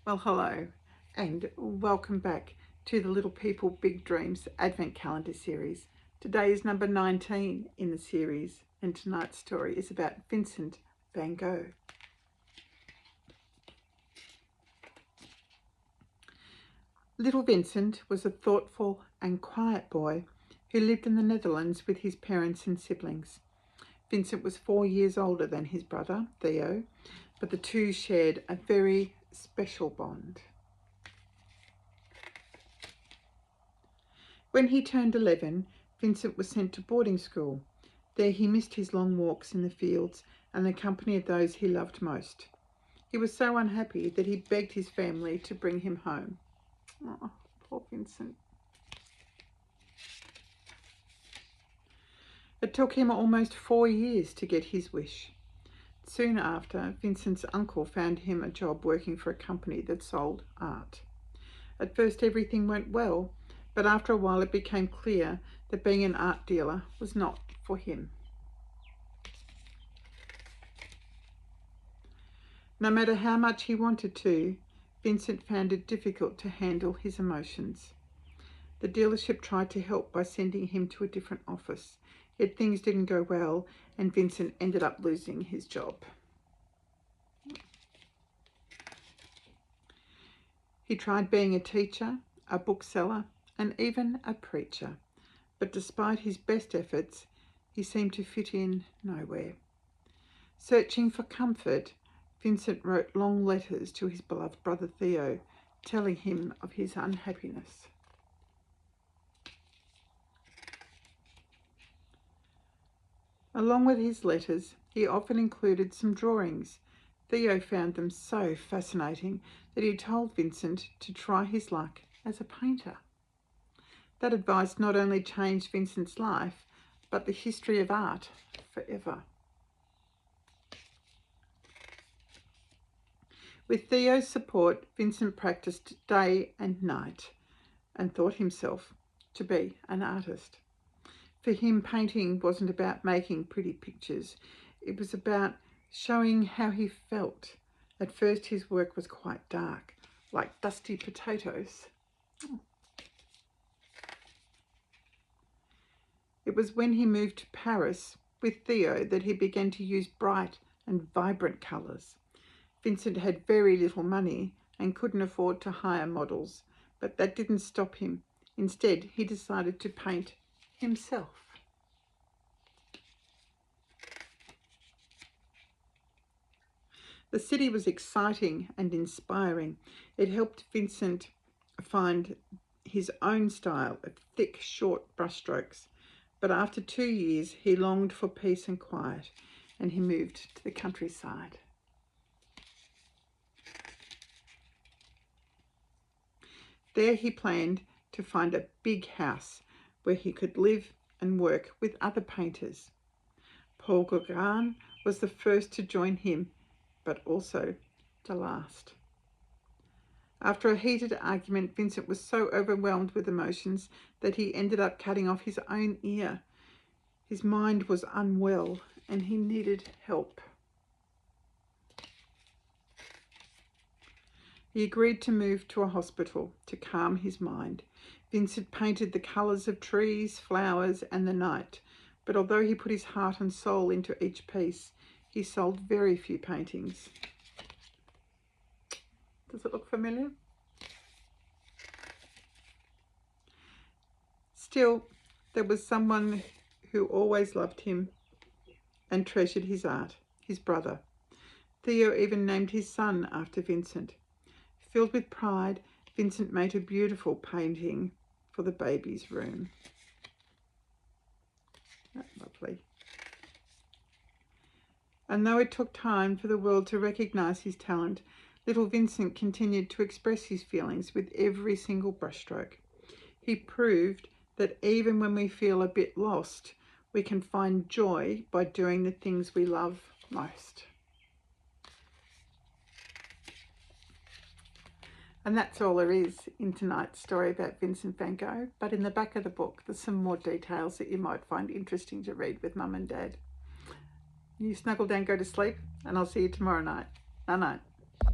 Well, hello and welcome back to the Little People Big Dreams Advent Calendar series. Today is number 19 in the series, and tonight's story is about Vincent van Gogh. Little Vincent was a thoughtful and quiet boy who lived in the Netherlands with his parents and siblings. Vincent was 4 years older than his brother, Theo, but the two shared a very special bond. When he turned 11, Vincent was sent to boarding school. There he missed his long walks in the fields and the company of those he loved most. He was so unhappy that he begged his family to bring him home. Oh, poor Vincent. It took him almost 4 years to get his wish. Soon after, Vincent's uncle found him a job working for a company that sold art. At first everything went well, but after a while it became clear that being an art dealer was not for him. No matter how much he wanted to, Vincent found it difficult to handle his emotions. The dealership tried to help by sending him to a different office, yet things didn't go well and Vincent ended up losing his job. He tried being a teacher, a bookseller, and even a preacher, but despite his best efforts, he seemed to fit in nowhere. Searching for comfort, Vincent wrote long letters to his beloved brother Theo, telling him of his unhappiness. Along with his letters, he often included some drawings. Theo found them so fascinating that he told Vincent to try his luck as a painter. That advice not only changed Vincent's life, but the history of art forever. With Theo's support, Vincent practiced day and night and taught himself to be an artist. For him, painting wasn't about making pretty pictures. It was about showing how he felt. At first, his work was quite dark, like dusty potatoes. It was when he moved to Paris with Theo that he began to use bright and vibrant colours. Vincent had very little money and couldn't afford to hire models, but that didn't stop him. Instead, he decided to paint himself. The city was exciting and inspiring. It helped Vincent find his own style of thick, short brushstrokes. But after 2 years, he longed for peace and quiet, and he moved to the countryside. There he planned to find a big house where he could live and work with other painters. Paul Gauguin was the first to join him, but also the last. After a heated argument, Vincent was so overwhelmed with emotions that he ended up cutting off his own ear. His mind was unwell and he needed help. He agreed to move to a hospital to calm his mind. Vincent painted the colours of trees, flowers, and the night, but although he put his heart and soul into each piece, he sold very few paintings. Does it look familiar? Still, there was someone who always loved him and treasured his art, his brother. Theo even named his son after Vincent. Filled with pride, Vincent made a beautiful painting for the baby's room. That's lovely. And though it took time for the world to recognise his talent, little Vincent continued to express his feelings with every single brushstroke. He proved that even when we feel a bit lost, we can find joy by doing the things we love most. And that's all there is in tonight's story about Vincent van Gogh. But in the back of the book, there's some more details that you might find interesting to read with Mum and Dad. You snuggle down, go to sleep, and I'll see you tomorrow night. Night night.